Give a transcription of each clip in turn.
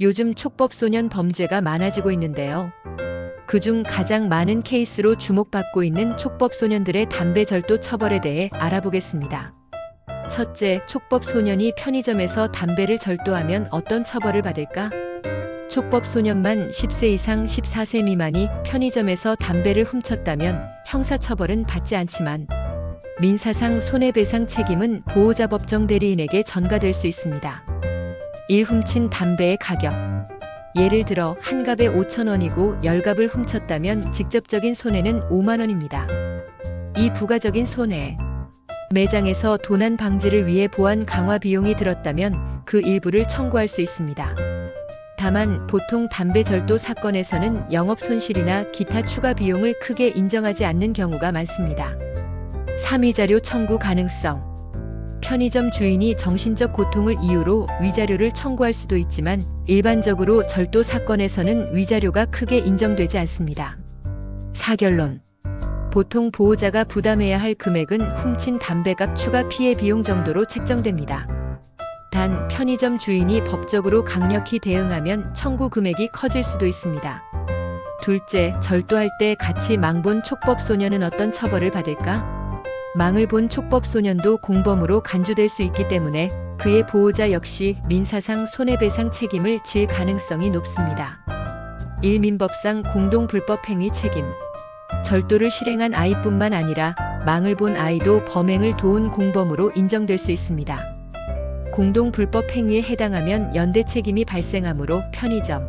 요즘 촉법소년 범죄가 많아지고 있는데요. 그중 가장 많은 케이스로 주목받고 있는 촉법소년들의 담배 절도 처벌에 대해 알아보겠습니다. 첫째, 촉법소년이 편의점에서 담배를 절도하면 어떤 처벌을 받을까? 촉법소년만 10세 이상 14세 미만이 편의점에서 담배를 훔쳤다면 형사처벌은 받지 않지만 민사상 손해배상 책임은 보호자 법정 대리인에게 전가될 수 있습니다. 1. 훔친 담배의 가격. 예를 들어 한 갑에 5,000원이고 10갑을 훔쳤다면 직접적인 손해는 5만 원입니다. 2. 부가적인 손해. 매장에서 도난 방지를 위해 보안 강화 비용이 들었다면 그 일부를 청구할 수 있습니다. 다만 보통 담배 절도 사건에서는 영업 손실이나 기타 추가 비용을 크게 인정하지 않는 경우가 많습니다. 3. 위자료 청구 가능성. 편의점 주인이 정신적 고통을 이유로 위자료를 청구할 수도 있지만 일반적으로 절도 사건에서는 위자료가 크게 인정되지 않습니다. 사결론. 보통 보호자가 부담해야 할 금액은 훔친 담배값 추가 피해 비용 정도로 책정됩니다. 단 편의점 주인이 법적으로 강력히 대응하면 청구 금액이 커질 수도 있습니다. 둘째, 절도할 때 같이 망본 촉법소년은 어떤 처벌을 받을까? 망을 본 촉법소년도 공범으로 간주될 수 있기 때문에 그의 보호자 역시 민사상 손해배상 책임을 질 가능성이 높습니다. 1. 민법상 공동불법행위 책임. 절도를 실행한 아이뿐만 아니라 망을 본 아이도 범행을 도운 공범으로 인정될 수 있습니다. 공동불법행위에 해당하면 연대 책임이 발생하므로 편의점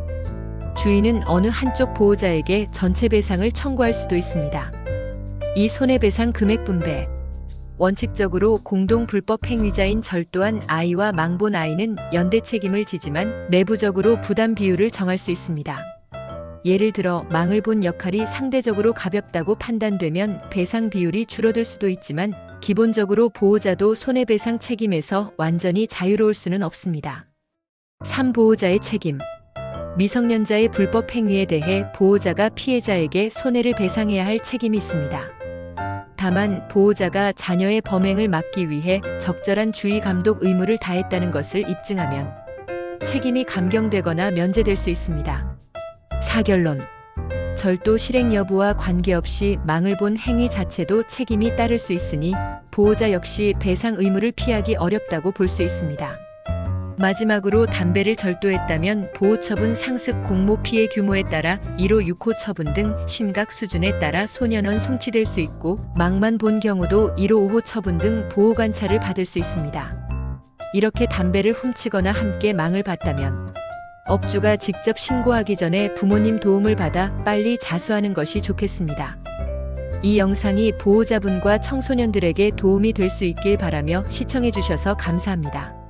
주인은 어느 한쪽 보호자에게 전체 배상을 청구할 수도 있습니다. 이 손해배상 금액 분배. 원칙적으로 공동불법행위자인 절도한 아이와 망본 아이는 연대 책임을 지지만 내부적으로 부담 비율을 정할 수 있습니다. 예를 들어 망을 본 역할이 상대적으로 가볍다고 판단되면 배상 비율이 줄어들 수도 있지만 기본적으로 보호자도 손해배상 책임에서 완전히 자유로울 수는 없습니다. 3. 보호자의 책임. 미성년자의 불법 행위에 대해 보호자가 피해자에게 손해를 배상해야 할 책임이 있습니다. 다만 보호자가 자녀의 범행을 막기 위해 적절한 주의 감독 의무를 다했다는 것을 입증하면 책임이 감경되거나 면제될 수 있습니다. 사결론. 절도 실행 여부와 관계없이 망을 본 행위 자체도 책임이 따를 수 있으니 보호자 역시 배상 의무를 피하기 어렵다고 볼 수 있습니다. 마지막으로 담배를 절도했다면 보호처분 상습 공모 피해 규모에 따라 1호 6호 처분 등 심각 수준에 따라 소년원 송치될 수 있고 망만 본 경우도 1호 5호 처분 등 보호관찰을 받을 수 있습니다. 이렇게 담배를 훔치거나 함께 망을 봤다면 업주가 직접 신고하기 전에 부모님 도움을 받아 빨리 자수하는 것이 좋겠습니다. 이 영상이 보호자분과 청소년들에게 도움이 될 수 있길 바라며 시청해 주셔서 감사합니다.